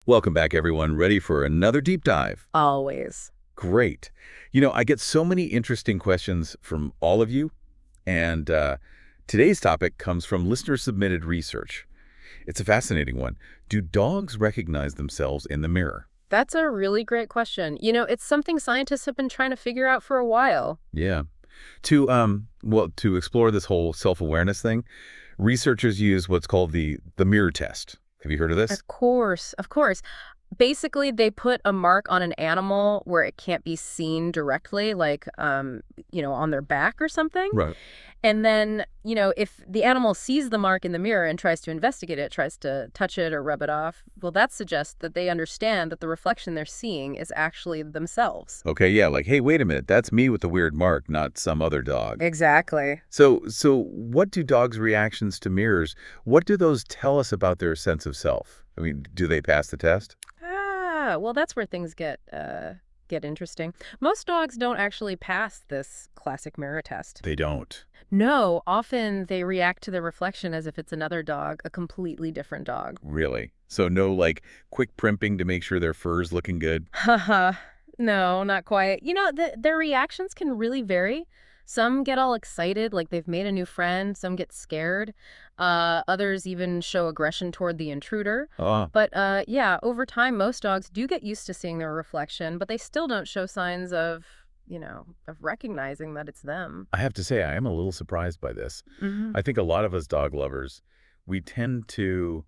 Welcome back, everyone. Ready for another deep dive? Always. Great. I get so many interesting questions from all of you, and today's topic comes from listener-submitted research. It's a fascinating one. Do dogs recognize themselves in the mirror? That's a really great question. It's something scientists have been trying to figure out for a while. Yeah. To explore this whole self-awareness thing, researchers use what's called the mirror test. Have you heard of this? Of course, of course. Basically, they put a mark on an animal where it can't be seen directly, like, on their back or something. Right. And then, if the animal sees the mark in the mirror and tries to investigate it, tries to touch it or rub it off, well, that suggests that they understand that the reflection they're seeing is actually themselves. Okay, yeah, like, hey, wait a minute, that's me with the weird mark, not some other dog. Exactly. So what do dogs' reactions to mirrors, what do those tell us about their sense of self? I mean, do they pass the test? Well, that's where things get interesting. Most dogs don't actually pass this classic mirror test. They don't. No, often they react to the reflection as if it's another dog, a completely different dog. Really? So no, like, quick primping to make sure their fur's looking good? Haha. No, not quite. Their reactions can really vary. Some get all excited, like they've made a new friend. Some get scared. Others even show aggression toward the intruder. Oh, But yeah, over time, most dogs do get used to seeing their reflection, but they still don't show signs of recognizing that it's them. I have to say, I am a little surprised by this. Hmm. I think a lot of us dog lovers, we tend to,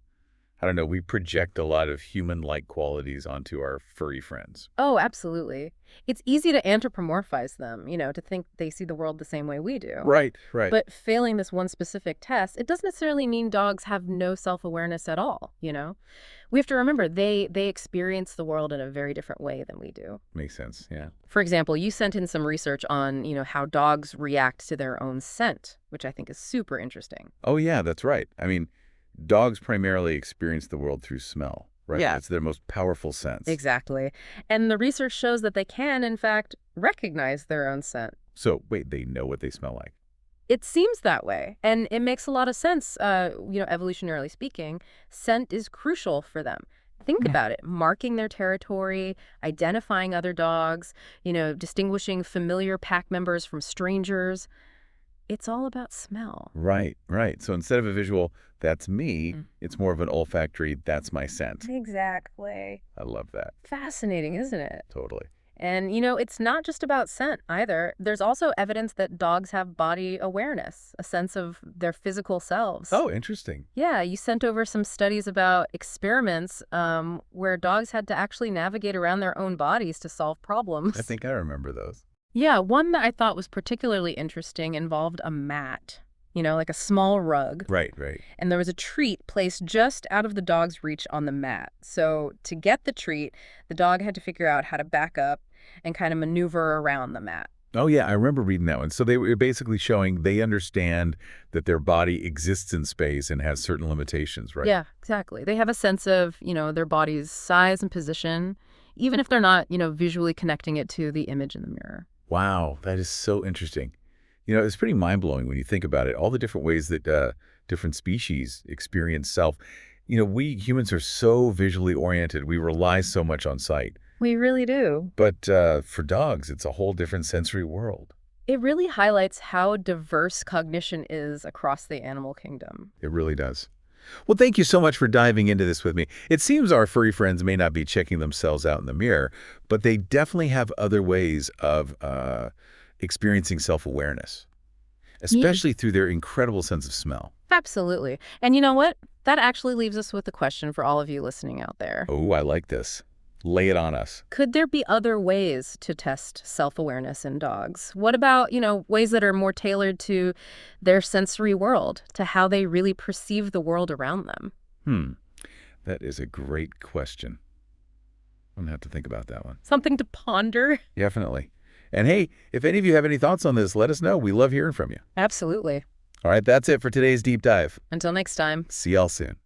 I don't know, we project a lot of human-like qualities onto our furry friends. Oh, absolutely. It's easy to anthropomorphize them, to think they see the world the same way we do. Right, right. But failing this one specific test, it doesn't necessarily mean dogs have no self-awareness at all, We have to remember they experience the world in a very different way than we do. Makes sense, yeah. For example, you sent in some research on, how dogs react to their own scent, which I think is super interesting. Oh, yeah, that's right. I mean, dogs primarily experience the world through smell, right? Yeah. It's their most powerful sense. Exactly. And the research shows that they can, in fact, recognize their own scent. So, wait, they know what they smell like? It seems that way, and it makes a lot of sense, evolutionarily speaking. Scent is crucial for them. Think about it, marking their territory, identifying other dogs, distinguishing familiar pack members from strangers. It's all about smell. Right, right. So instead of a visual, that's me, it's more of an olfactory, that's my scent. Exactly. I love that. Fascinating, isn't it? Totally. And, it's not just about scent either. There's also evidence that dogs have body awareness, a sense of their physical selves. Oh, interesting. Yeah, you sent over some studies about experiments where dogs had to actually navigate around their own bodies to solve problems. I think I remember those. Yeah, one that I thought was particularly interesting involved a mat, like a small rug. Right, right. And there was a treat placed just out of the dog's reach on the mat. So to get the treat, the dog had to figure out how to back up and kind of maneuver around the mat. Oh, yeah, I remember reading that one. So they were basically showing they understand that their body exists in space and has certain limitations, right? Yeah, exactly. They have a sense of, their body's size and position, even if they're not, visually connecting it to the image in the mirror. Wow, that is so interesting. It's pretty mind-blowing when you think about it, all the different ways that different species experience self. We humans are so visually oriented. We rely so much on sight. We really do. But for dogs, it's a whole different sensory world. It really highlights how diverse cognition is across the animal kingdom. It really does. Well, thank you so much for diving into this with me. It seems our furry friends may not be checking themselves out in the mirror, but they definitely have other ways of experiencing self-awareness, especially through their incredible sense of smell. Absolutely. And you know what? That actually leaves us with a question for all of you listening out there. Oh, I like this. Lay it on us. Could there be other ways to test self-awareness in dogs? What about, ways that are more tailored to their sensory world, to how they really perceive the world around them? That is a great question. I'm going to have to think about that one. Something to ponder. Definitely. And hey, if any of you have any thoughts on this, let us know. We love hearing from you. Absolutely. All right, that's it for today's deep dive. Until next time. See y'all soon.